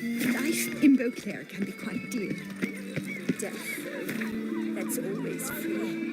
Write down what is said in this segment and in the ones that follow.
Life in Beauclair can be quite dear. Death, that's always free.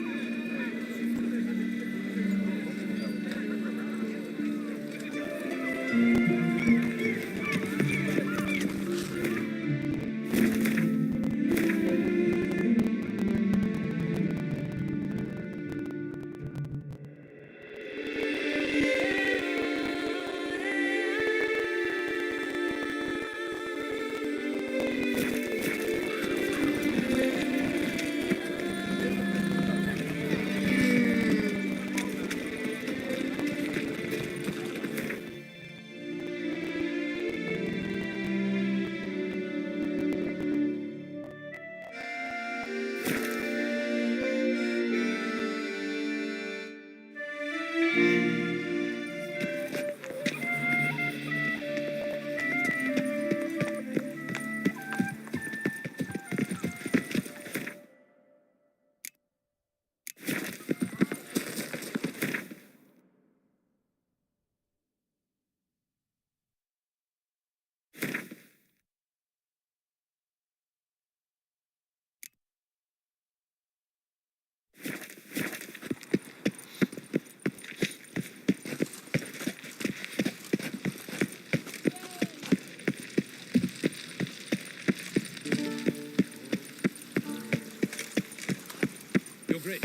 You're great.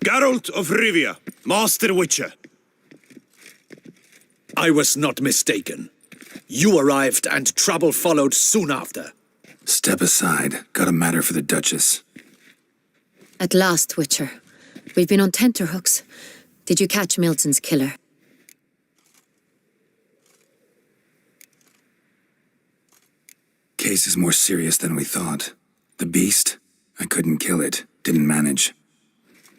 Geralt of Rivia, Master Witcher. I was not mistaken. You arrived and trouble followed soon after. Step aside. Got a matter for the Duchess. At last, Witcher. We've been on tenterhooks. Did you catch Milton's killer? Case is more serious than we thought. The beast? I couldn't kill it. Didn't manage.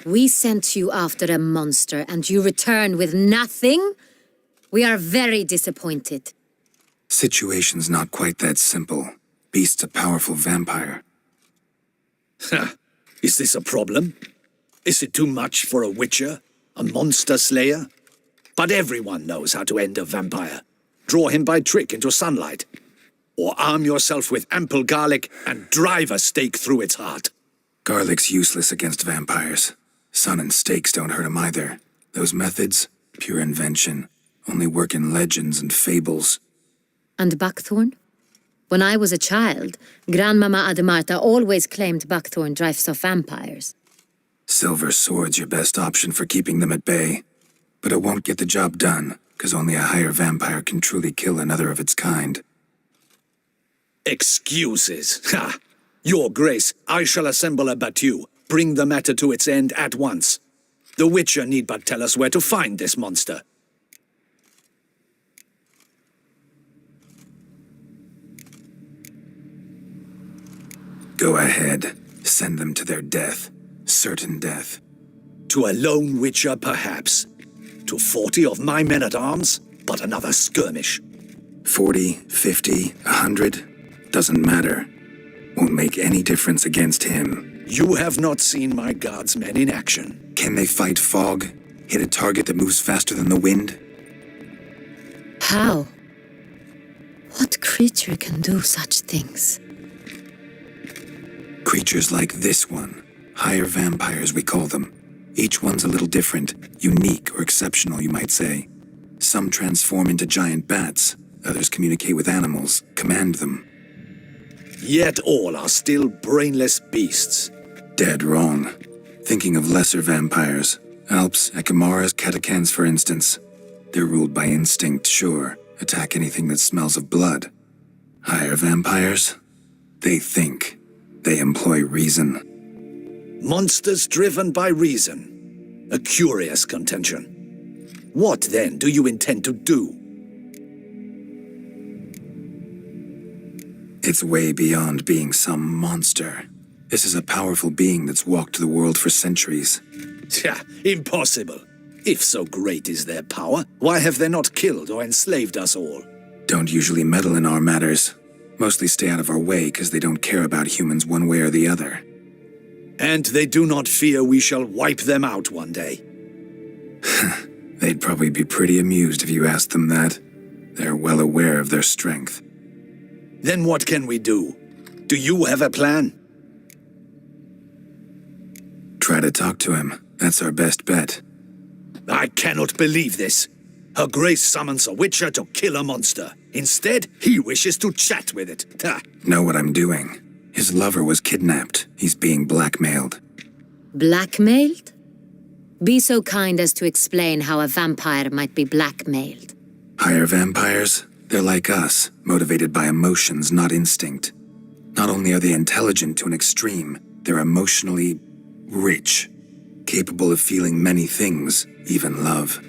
We sent you after a monster and you return with nothing? We are very disappointed. Situation's not quite that simple. Beast's a powerful vampire. Ha! Is this a problem? Is it too much for a Witcher? A monster slayer? But everyone knows how to end a vampire. Draw him by trick into sunlight. Or arm yourself with ample garlic and drive a stake through its heart. Garlic's useless against vampires. Sun and stakes don't hurt him either. Those methods, pure invention, only work in legends and fables. And buckthorn? When I was a child, Grandmama Ademarta always claimed buckthorn drives off vampires. Silver sword's your best option for keeping them at bay. But it won't get the job done, because only a higher vampire can truly kill another of its kind. Excuses. Ha! Your Grace, I shall assemble a battue. Bring the matter to its end at once. The Witcher need but tell us where to find this monster. Go ahead. Send them to their death. Certain death. To a lone Witcher, perhaps. To 40 of my men-at-arms, but another skirmish. 40, 50, 100? Doesn't matter. Won't make any difference against him. You have not seen my guardsmen in action. Can they fight fog? Hit a target that moves faster than the wind? How? What creature can do such things? Creatures like this one. Higher vampires, we call them. Each one's a little different, unique or exceptional, you might say. Some transform into giant bats, others communicate with animals, command them. Yet all are still brainless beasts. Dead wrong. Thinking of lesser vampires. Alps, Ekamaras, Catacans, for instance. They're ruled by instinct, sure. Attack anything that smells of blood. Higher vampires? They think. They employ reason. Monsters driven by reason. A curious contention. What, then, do you intend to do? It's way beyond being some monster. This is a powerful being that's walked the world for centuries. Tja, impossible. If so great is their power, why have they not killed or enslaved us all? Don't usually meddle in our matters. Mostly stay out of our way because they don't care about humans one way or the other. And they do not fear we shall wipe them out one day. They'd probably be pretty amused if you asked them that. They're well aware of their strength. Then what can we do? Do you have a plan? Try to talk to him. That's our best bet. I cannot believe this. Her Grace summons a witcher to kill a monster. Instead, he wishes to chat with it. Ha! Know what I'm doing. His lover was kidnapped. He's being blackmailed. Blackmailed? Be so kind as to explain how a vampire might be blackmailed. Higher vampires? They're like us, motivated by emotions, not instinct. Not only are they intelligent to an extreme, they're emotionally rich, capable of feeling many things, even love.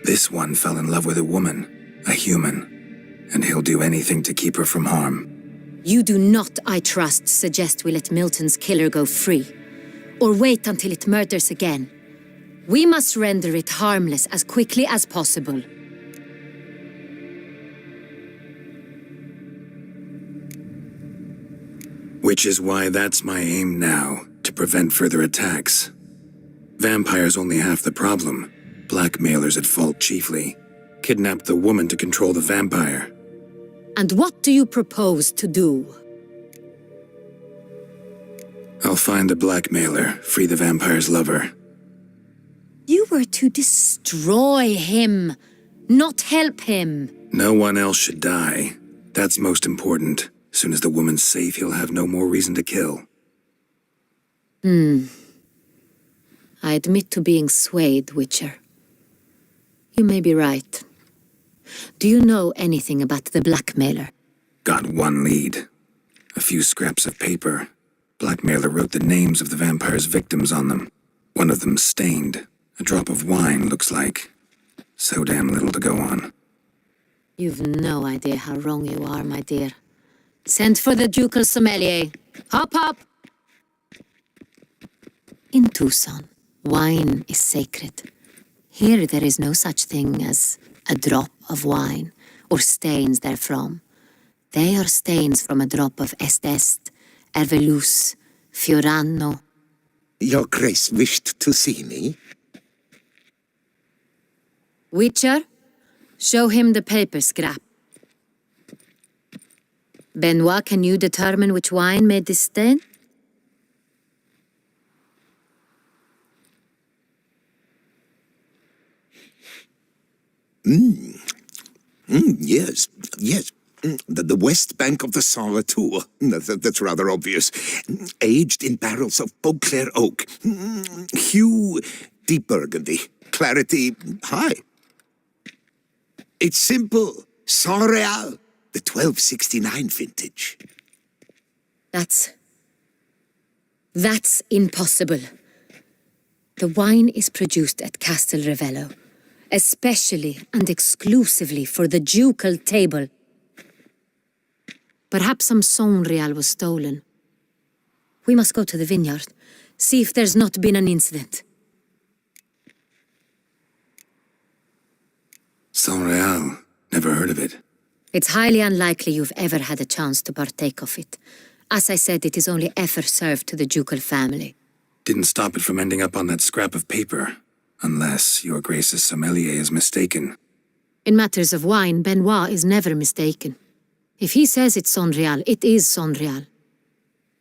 This one fell in love with a woman, a human, and he'll do anything to keep her from harm. You do not, I trust, suggest we let Milton's killer go free, or wait until it murders again. We must render it harmless as quickly as possible. Which is why that's my aim now, to prevent further attacks. Vampires only half the problem. Blackmailers at fault chiefly. Kidnapped the woman to control the vampire. And what do you propose to do? I'll find the blackmailer, free the vampire's lover. You were to destroy him, not help him. No one else should die. That's most important. Soon as the woman's safe, he'll have no more reason to kill. I admit to being swayed, Witcher. You may be right. Do you know anything about the blackmailer? Got one lead. A few scraps of paper. Blackmailer wrote the names of the vampire's victims on them. One of them stained. A drop of wine, looks like. So damn little to go on. You've no idea how wrong you are, my dear. Send for the ducal sommelier. Hop, hop! In Tucson, wine is sacred. Here there is no such thing as a drop of wine, or stains therefrom. They are stains from a drop of Est, Ervelus, Fiorano. Your Grace wished to see me? Witcher, show him the paper scrap. Benoit, can you determine which wine made this stain? Yes. The west bank of the Saint Latour. That's rather obvious. Aged in barrels of Beauclair oak. Hue, deep burgundy. Clarity, high. It's simple. Saint Real, the 1269 vintage. That's impossible. The wine is produced at Castel Revello, especially and exclusively for the ducal table. Perhaps some Saint Real was stolen. We must go to the vineyard, see if there's not been an incident. Saint Real. Never heard of it. It's highly unlikely you've ever had a chance to partake of it. As I said, it is only ever served to the ducal family. Didn't stop it from ending up on that scrap of paper. Unless your Grace's sommelier is mistaken. In matters of wine, Benoit is never mistaken. If he says it's Saint Real, it is Saint Real.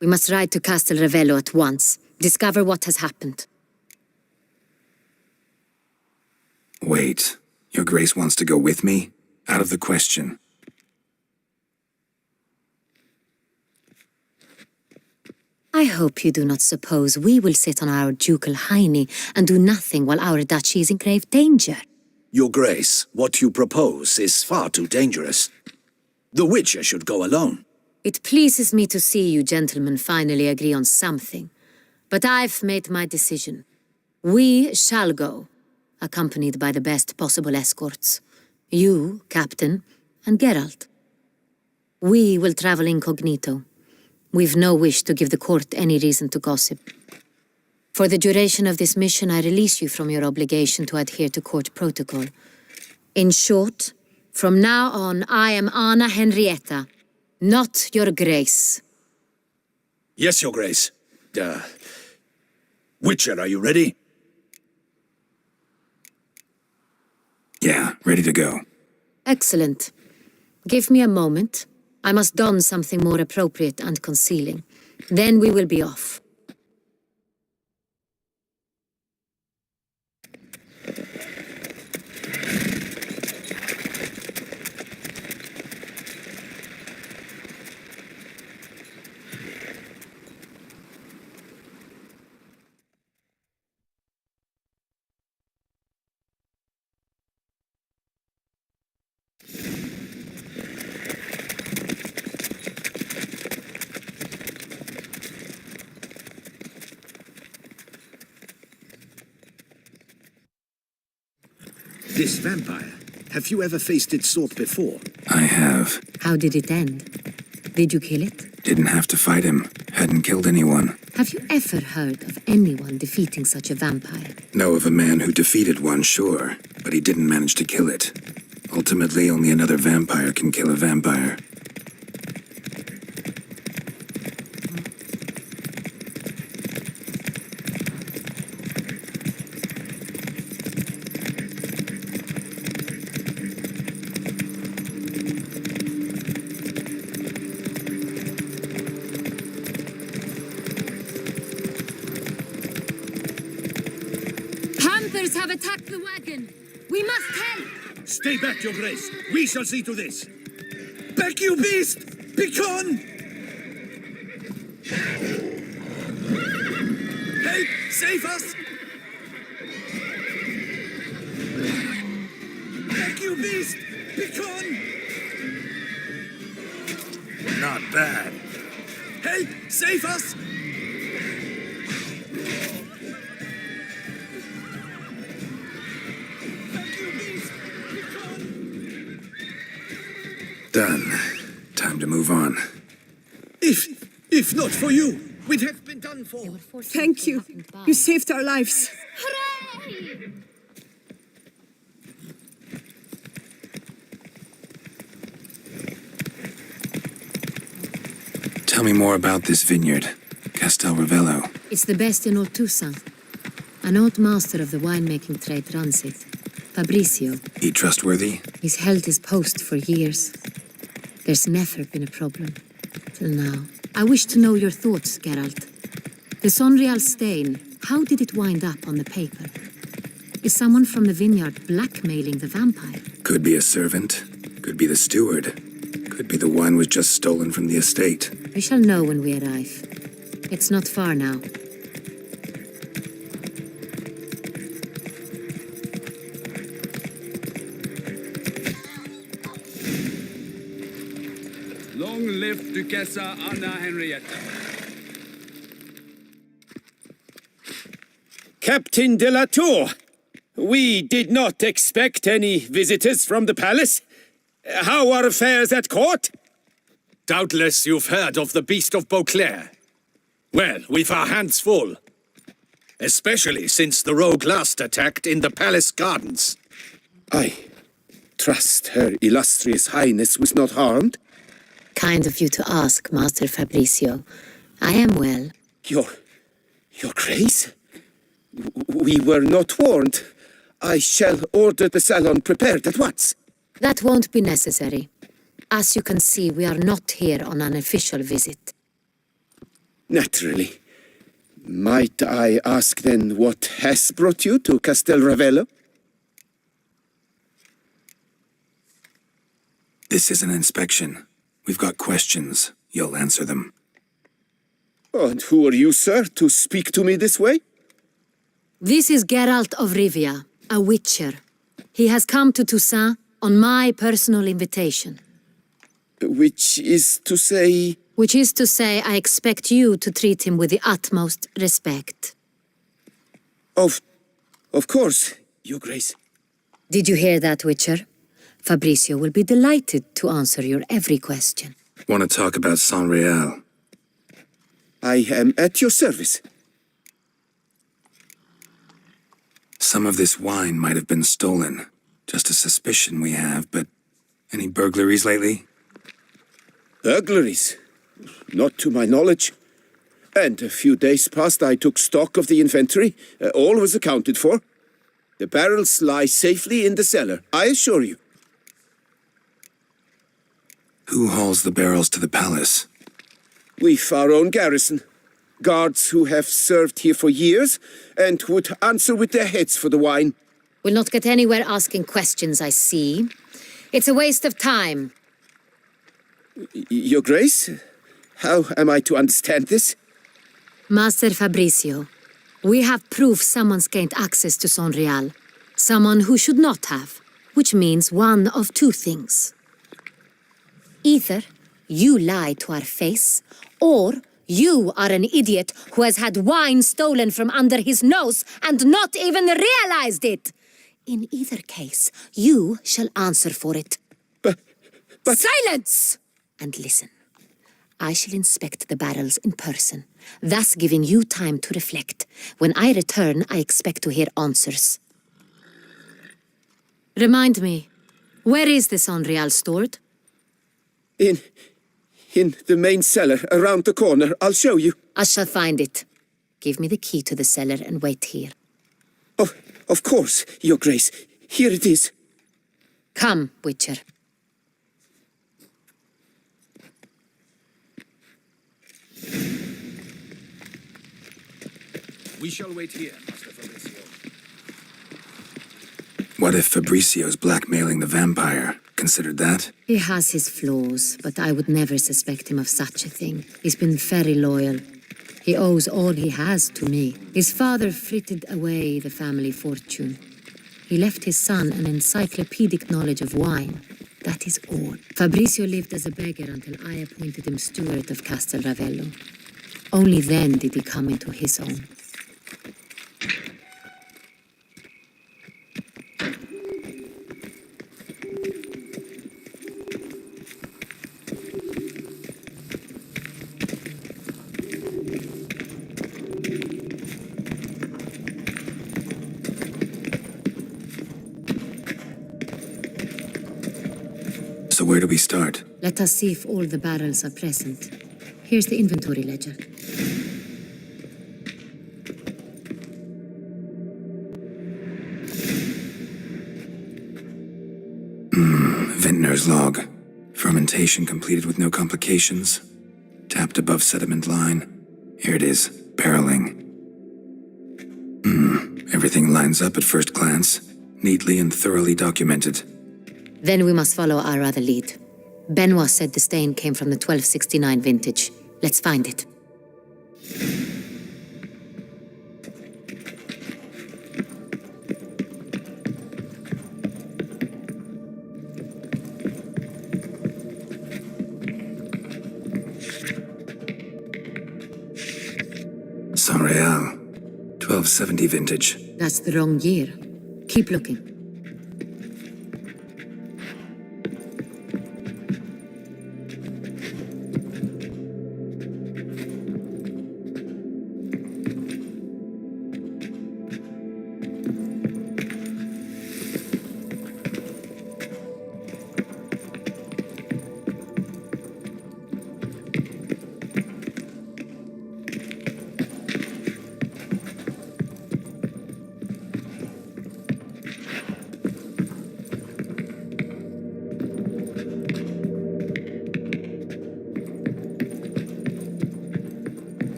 We must ride to Castel Revello at once. Discover what has happened. Wait, Your Grace wants to go with me? Out of the question. I hope you do not suppose we will sit on our ducal hiney and do nothing while our duchy is in grave danger. Your Grace, what you propose is far too dangerous. The Witcher should go alone. It pleases me to see you gentlemen finally agree on something. But I've made my decision. We shall go, accompanied by the best possible escorts. You, Captain, and Geralt. We will travel incognito. We've no wish to give the court any reason to gossip. For the duration of this mission, I release you from your obligation to adhere to court protocol. In short, from now on, I am Anna Henrietta, not Your Grace. Yes, Your Grace. Witcher, are you ready? Yeah, ready to go. Excellent. Give me a moment. I must don something more appropriate and concealing. Then we will be off. This vampire, have you ever faced its sort before? I have. How did it end? Did you kill it? Didn't have to fight him. Hadn't killed anyone. Have you ever heard of anyone defeating such a vampire? Know of a man who defeated one, sure, but he didn't manage to kill it. Ultimately, only another vampire can kill a vampire. Hunters have attacked the wagon. We must help. Stay back, Your Grace. We shall see to this. Back, you beast! Begone! Help! Save us! Back, you beast! Begone! Not bad. Help! Save us! Done. Time to move on. If not for you, we'd have been done for. Thank you. You saved our lives. Tell me more about this vineyard. Castel Ravello. It's the best in all Toussaint. An old master of the winemaking trade runs it. Fabrizio. He trustworthy? He's held his post for years. There's never been a problem. Till now. I wish to know your thoughts, Geralt. The Sonreal stain, how did it wind up on the paper? Is someone from the vineyard blackmailing the vampire? Could be a servant. Could be the steward. Could be the wine was just stolen from the estate. We shall know when we arrive. It's not far now. Long live Duchessa Anna Henrietta. Captain de la Tour, we did not expect any visitors from the palace. How are affairs at court? Doubtless you've heard of the Beast of Beauclair. Well, we've our hands full. Especially since the rogue last attacked in the palace gardens. I trust Her Illustrious Highness was not harmed. Kind of you to ask, Master Fabrizio. I am well. Your Grace? We were not warned. I shall order the salon prepared at once. That won't be necessary. As you can see, we are not here on an official visit. Naturally. Might I ask then what has brought you to Castel Ravello? This is an inspection. We've got questions. You'll answer them. Oh, and who are you, sir, to speak to me this way? This is Geralt of Rivia, a witcher. He has come to Toussaint on my personal invitation. Which is to say... Which is to say, I expect you to treat him with the utmost respect. Of course, Your Grace. Did you hear that, Witcher? Fabricio will be delighted to answer your every question. Want to talk about Saint-Réal? I am at your service. Some of this wine might have been stolen. Just a suspicion we have, but any burglaries lately? Burglaries? Not to my knowledge. And a few days past I took stock of the inventory. All was accounted for. The barrels lie safely in the cellar, I assure you. Who hauls the barrels to the palace? We've our own garrison. Guards who have served here for years and would answer with their heads for the wine. We'll not get anywhere asking questions, I see. It's a waste of time. Your Grace, how am I to understand this? Master Fabricio, we have proof someone's gained access to Saint-Réal. Someone who should not have, which means one of two things. Either you lie to our face, or you are an idiot who has had wine stolen from under his nose and not even realized it. In either case, you shall answer for it. But... Silence! And listen. I shall inspect the barrels in person, thus giving you time to reflect. When I return, I expect to hear answers. Remind me, where is the Saint-Réal stored? In the main cellar, around the corner. I'll show you. I shall find it. Give me the key to the cellar and wait here. Oh, of course, Your Grace. Here it is. Come, Witcher. We shall wait here, Master Fabricio. What if Fabricio's blackmailing the vampire? Considered that? He has his flaws, but I would never suspect him of such a thing. He's been very loyal. He owes all he has to me. His father frittered away the family fortune. He left his son an encyclopedic knowledge of wine. That is all. Fabricio lived as a beggar until I appointed him steward of Castel Ravello. Only then did he come into his own. So where do we start? Let us see if all the barrels are present. Here's the inventory ledger. Vintner's log. Fermentation completed with no complications. Tapped above sediment line. Here it is. Barreling. Everything lines up at first glance. Neatly and thoroughly documented. Then we must follow our other lead. Benoit said the stain came from the 1269 vintage. Let's find it. Saint-Réal. 1270 vintage. That's the wrong year. Keep looking.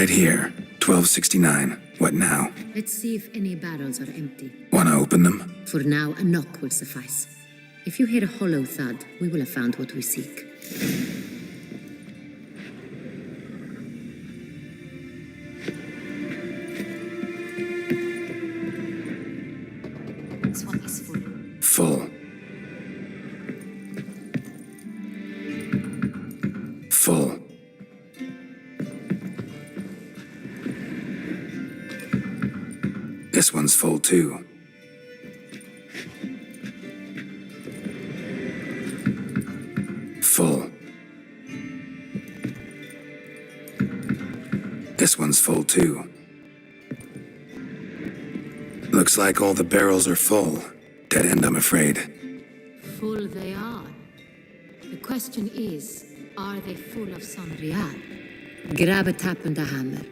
Right here. 1269. What now? Let's see if any barrels are empty. Wanna open them? For now, a knock will suffice. If you hear a hollow thud, we will have found what we seek. This one is full. Full. Full. This one's full too. Full. This one's full too. Looks like all the barrels are full. Dead end, I'm afraid. Full they are. The question is, are they full of Sangreal? Grab a tap and a hammer.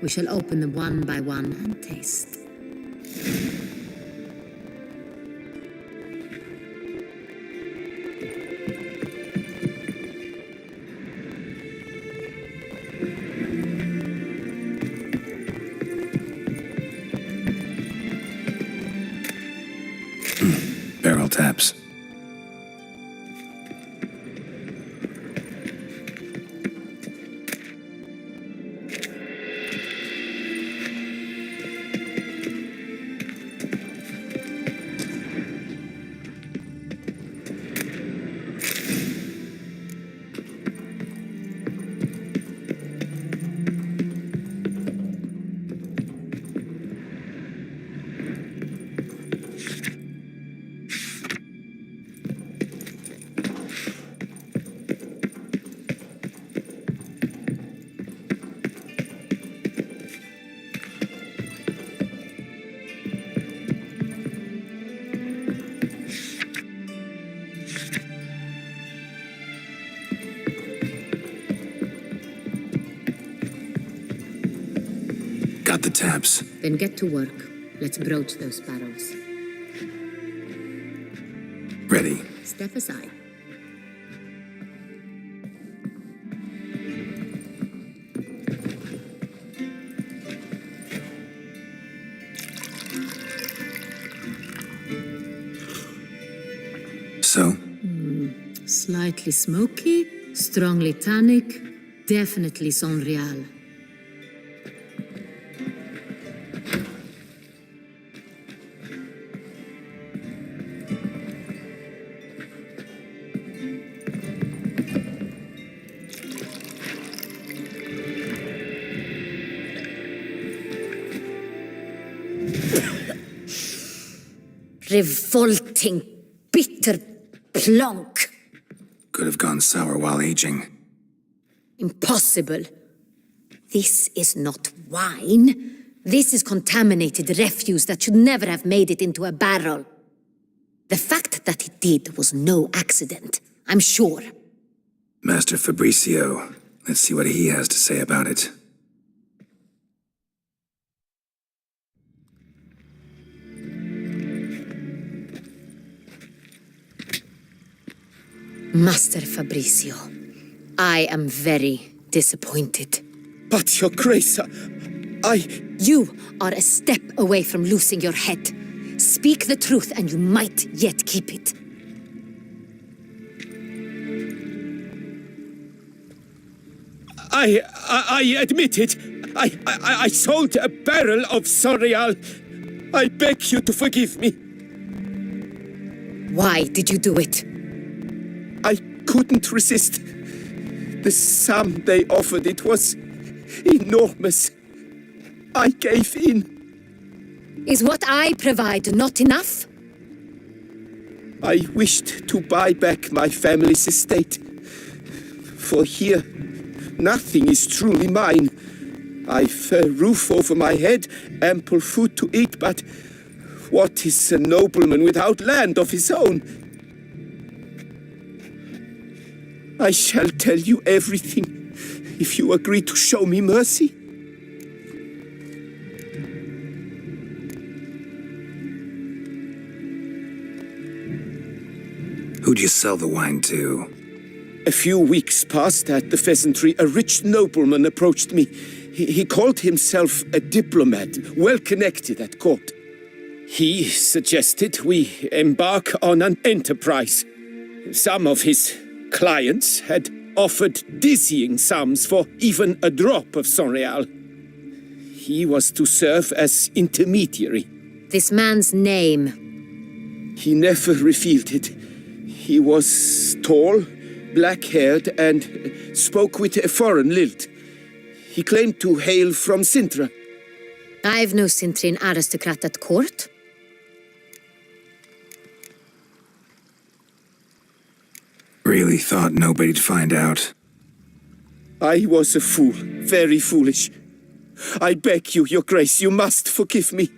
We shall open them one by one and taste. Barrel taps. Got the taps. Then get to work. Let's broach those barrels. Ready. Step aside. So? Slightly smoky, strongly tannic, definitely Sangreal. Revolting, bitter plonk. Could have gone sour while aging. Impossible. This is not wine. This is contaminated refuse that should never have made it into a barrel. The fact that it did was no accident, I'm sure. Master Fabricio. Let's see what he has to say about it. Master Fabricio, I am very disappointed. But, Your Grace, You are a step away from losing your head. Speak the truth and you might yet keep it. I admit it. I sold a barrel of Sangreal. I beg you to forgive me. Why did you do it? I couldn't resist. The sum they offered, it was enormous. I gave in. Is what I provide not enough? I wished to buy back my family's estate. For here, nothing is truly mine. I've a roof over my head, ample food to eat, but what is a nobleman without land of his own? I shall tell you everything, if you agree to show me mercy. Who'd you sell the wine to? A few weeks past at the pheasantry, a rich nobleman approached me. He called himself a diplomat, well connected at court. He suggested we embark on an enterprise. Some of his clients had offered dizzying sums for even a drop of Sonreal. He was to serve as intermediary. This man's name. He never revealed it. He was tall, black-haired, and spoke with a foreign lilt. He claimed to hail from Sintra. I've no Sintrin aristocrat at court. Really thought nobody'd find out. I was a fool, very foolish. I beg you, Your Grace, you must forgive me.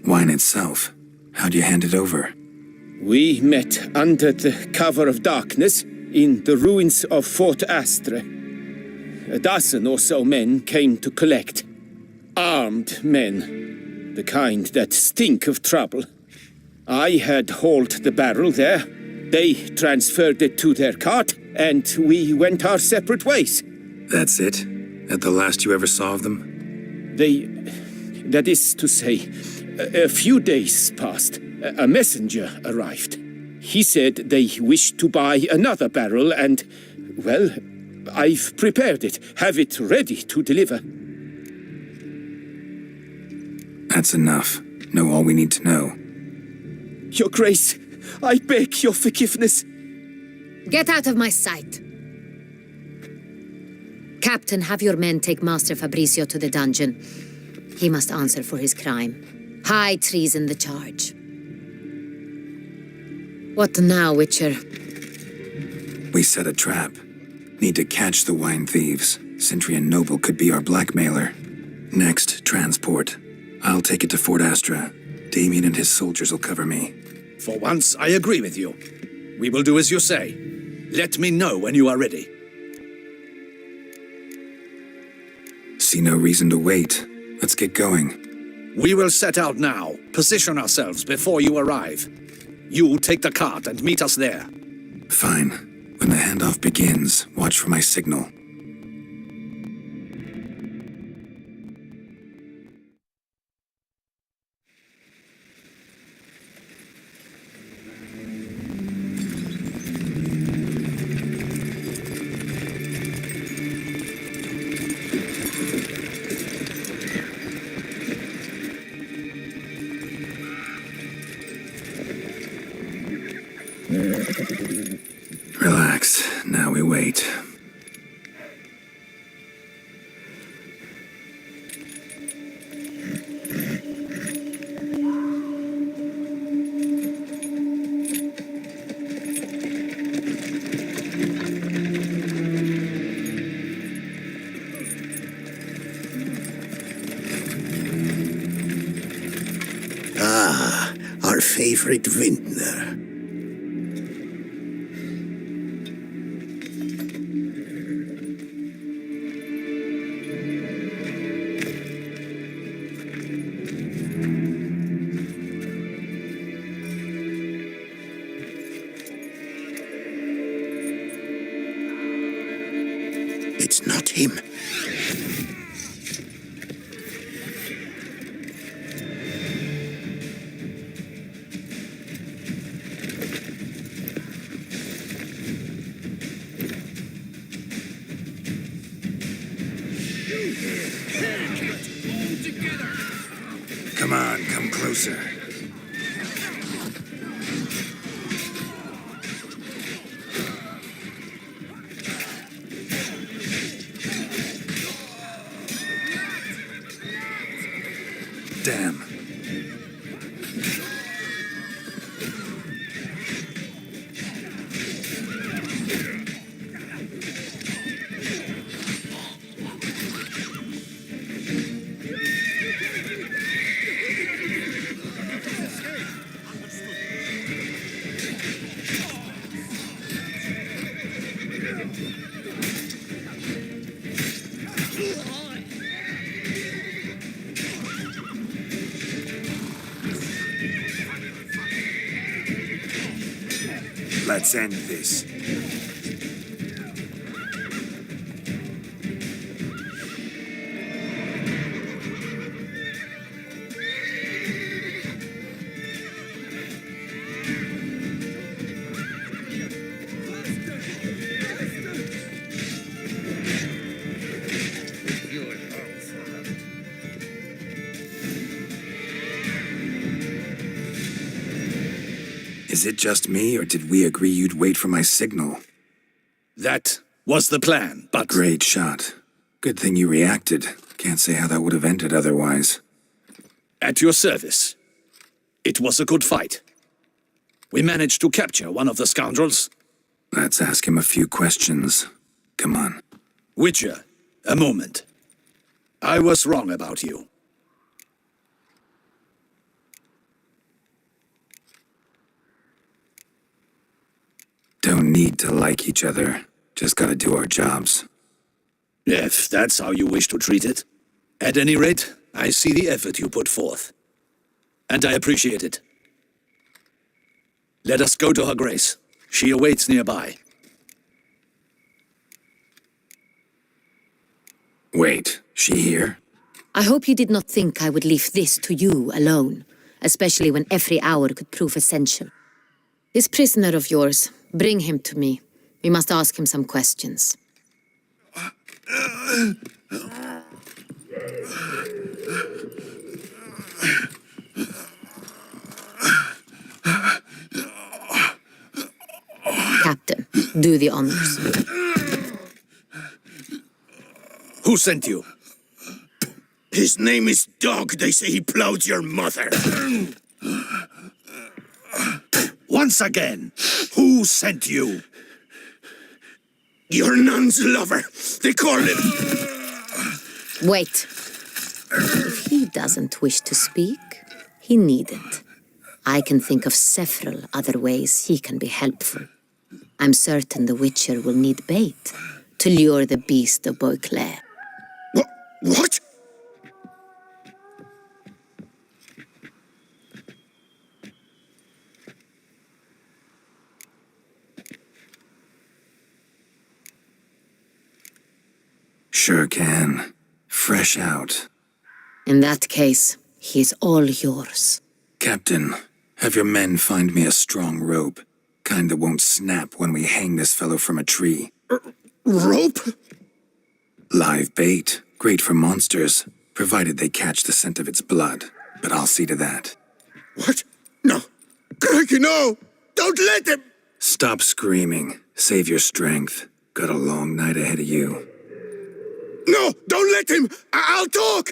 Wine itself. How'd you hand it over? We met under the cover of darkness in the ruins of Fort Astre. A dozen or so men came to collect. Armed men. The kind that stink of trouble. I had hauled the barrel there. They transferred it to their cart, and we went our separate ways. That's it? At the last you ever saw of them? That is to say, a few days passed. A messenger arrived. He said they wished to buy another barrel and, well, I've prepared it, have it ready to deliver. That's enough. Know all we need to know. Your Grace, I beg your forgiveness. Get out of my sight. Captain, have your men take Master Fabrizio to the dungeon. He must answer for his crime. High treason the charge. What now, Witcher? We set a trap. Need to catch the wine thieves. Cintrian Noble could be our blackmailer. Next, transport. I'll take it to Fort Astra. Damien and his soldiers will cover me. For once, I agree with you. We will do as you say. Let me know when you are ready. See no reason to wait. Let's get going. We will set out now. Position ourselves before you arrive. You take the cart and meet us there. Fine. When the handoff begins, watch for my signal. Relax. Now we wait. Ah, our favorite vintner. It's not him. Come on, come closer. Damn. Let's end this. Is it just me, or did we agree you'd wait for my signal? That was the plan, but... Great shot. Good thing you reacted. Can't say how that would have ended otherwise. At your service. It was a good fight. We managed to capture one of the scoundrels. Let's ask him a few questions. Come on. Witcher, a moment. I was wrong about you. Don't need to like each other. Just gotta do our jobs. If that's how you wish to treat it. At any rate, I see the effort you put forth. And I appreciate it. Let us go to her grace. She awaits nearby. Wait, she here? I hope you did not think I would leave this to you alone, especially when every hour could prove essential. This prisoner of yours, bring him to me. We must ask him some questions. Captain, do the honors. Who sent you? His name is Dog. They say he plowed your mother. Once again, who sent you? Your nun's lover. They call him. Wait. If he doesn't wish to speak, he needn't. I can think of several other ways he can be helpful. I'm certain the Witcher will need bait to lure the beast of Beauclair. What? Sure can. Fresh out. In that case, he is all yours. Captain, have your men find me a strong rope. Kind that won't snap when we hang this fellow from a tree. Rope? Live bait. Great for monsters, provided they catch the scent of its blood. But I'll see to that. What? No. Crikey, no! Don't let him! Stop screaming. Save your strength. Got a long night ahead of you. No! Don't let him! I'll talk!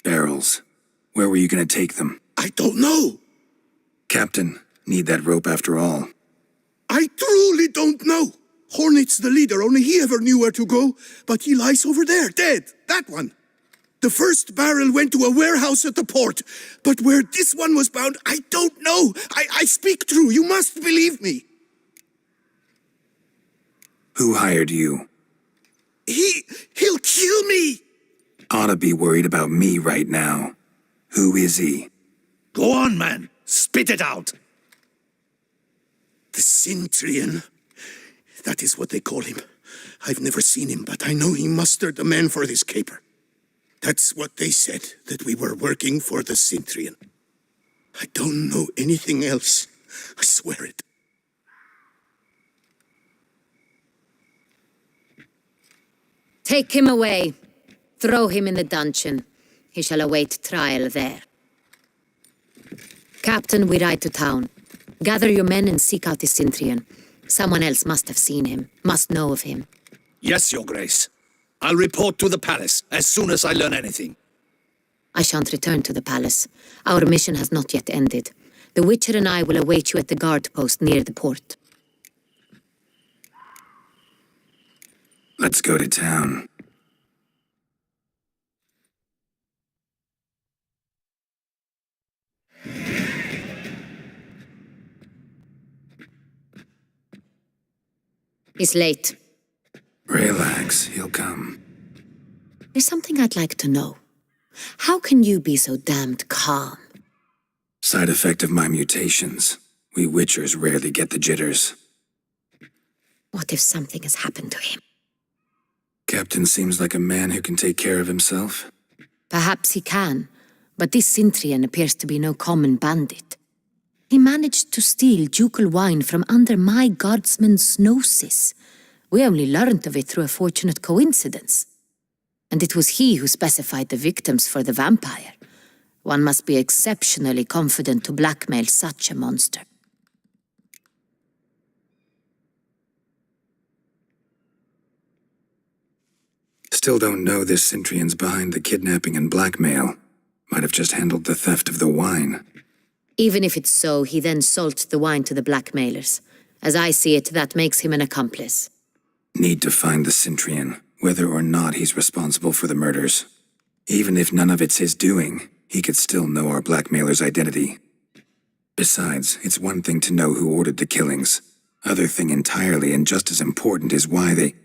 Barrels. Where were you gonna take them? I don't know. Captain, need that rope after all. I truly don't know. Hornet's the leader, only he ever knew where to go. But he lies over there, dead. That one. The first barrel went to a warehouse at the port. But where this one was bound, I don't know. I speak true. You must believe me. Who hired you? He'll kill me. Oughta be worried about me right now. Who is he? Go on, man. Spit it out. The Cintrian. That is what they call him. I've never seen him, but I know he mustered the men for this caper. That's what they said, that we were working for the Cintrian. I don't know anything else. I swear it. Take him away. Throw him in the dungeon. He shall await trial there. Captain, we ride to town. Gather your men and seek out the Cintrian. Someone else must have seen him, must know of him. Yes, Your Grace. I'll report to the palace as soon as I learn anything. I shan't return to the palace. Our mission has not yet ended. The Witcher and I will await you at the guard post near the port. Let's go to town. He's late. Relax, he'll come. There's something I'd like to know. How can you be so damned calm? Side effect of my mutations. We Witchers rarely get the jitters. What if something has happened to him? Captain seems like a man who can take care of himself. Perhaps he can, but this Cintrian appears to be no common bandit. He managed to steal ducal wine from under my guardsman's noses. We only learned of it through a fortunate coincidence. And it was he who specified the victims for the vampire. One must be exceptionally confident to blackmail such a monster. Still don't know this Centrion's behind the kidnapping and blackmail. Might have just handled the theft of the wine. Even if it's so, he then sold the wine to the blackmailers. As I see it, that makes him an accomplice. Need to find the Centrion, whether or not he's responsible for the murders. Even if none of it's his doing, he could still know our blackmailer's identity. Besides, it's one thing to know who ordered the killings. Other thing entirely, and just as important, is why they...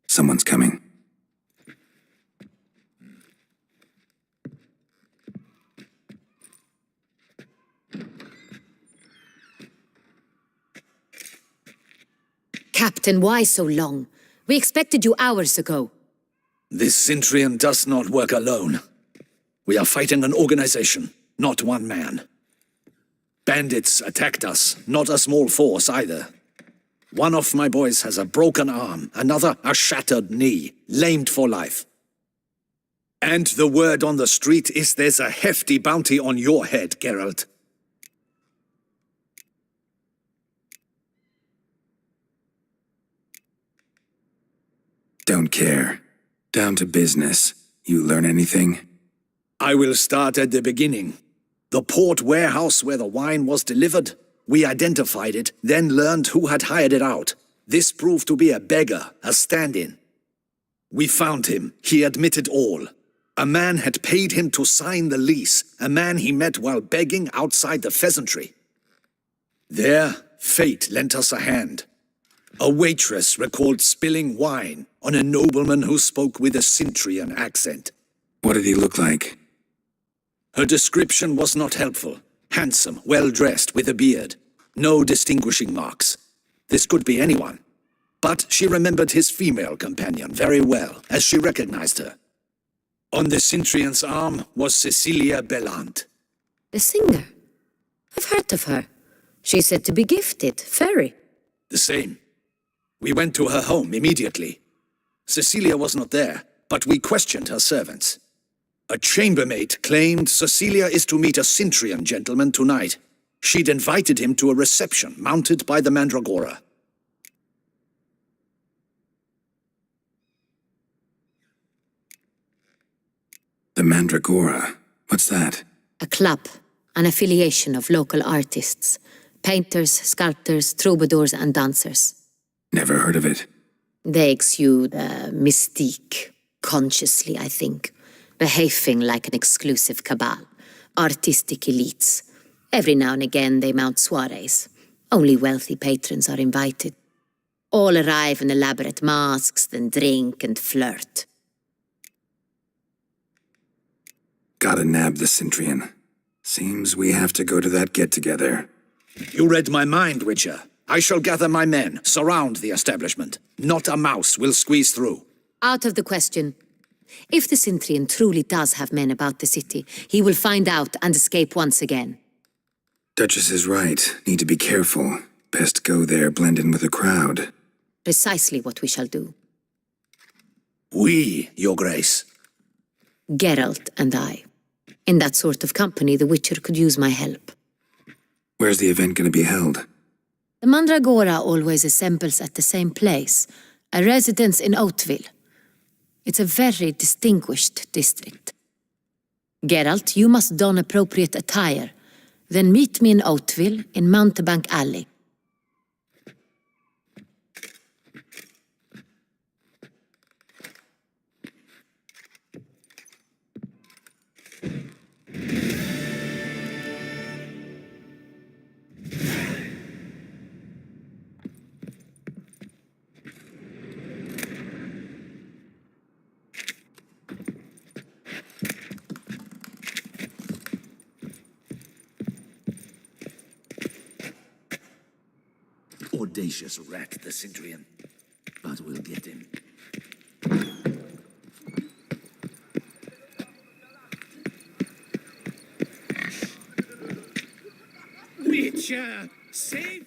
Someone's coming. Captain, why so long? We expected you hours ago. This Centrion does not work alone. We are fighting an organization, not one man. Bandits attacked us, not a small force either. One of my boys has a broken arm, another a shattered knee, lamed for life. And the word on the street is there's a hefty bounty on your head, Geralt. Don't care. Down to business. You learn anything? I will start at the beginning. The port warehouse where the wine was delivered. We identified it, then learned who had hired it out. This proved to be a beggar, a stand-in. We found him. He admitted all. A man had paid him to sign the lease, a man he met while begging outside the pheasantry. There, fate lent us a hand. A waitress recalled spilling wine on a nobleman who spoke with a Centrion accent. What did he look like? Her description was not helpful. Handsome, well-dressed, with a beard. No distinguishing marks. This could be anyone. But she remembered his female companion very well, as she recognized her. On the Centrion's arm was Cecilia Bellant. The singer? I've heard of her. She's said to be gifted, fairy. The same. We went to her home immediately. Cecilia was not there, but we questioned her servants. A chambermaid claimed Cecilia is to meet a Centrion gentleman tonight. She'd invited him to a reception mounted by the Mandragora. The Mandragora? What's that? A club, an affiliation of local artists. Painters, sculptors, troubadours and dancers. Never heard of it. They exude a mystique, consciously, I think. Behaving like an exclusive cabal. Artistic elites. Every now and again they mount soirees. Only wealthy patrons are invited. All arrive in elaborate masks, then drink and flirt. Gotta nab the Centrion. Seems we have to go to that get-together. You read my mind, Witcher. I shall gather my men, surround the establishment. Not a mouse will squeeze through. Out of the question. If the Centrion truly does have men about the city, he will find out and escape once again. Duchess is right. Need to be careful. Best go there, blend in with the crowd. Precisely what we shall do. We, Your Grace. Geralt and I. In that sort of company, the Witcher could use my help. Where's the event gonna be held? The Mandragora always assembles at the same place, a residence in Oatville. It's a very distinguished district. Geralt, you must don appropriate attire. Then meet me in Oatville, in Mountebank Alley. Audacious rat, the Centrion. But we'll get him. Witcher, save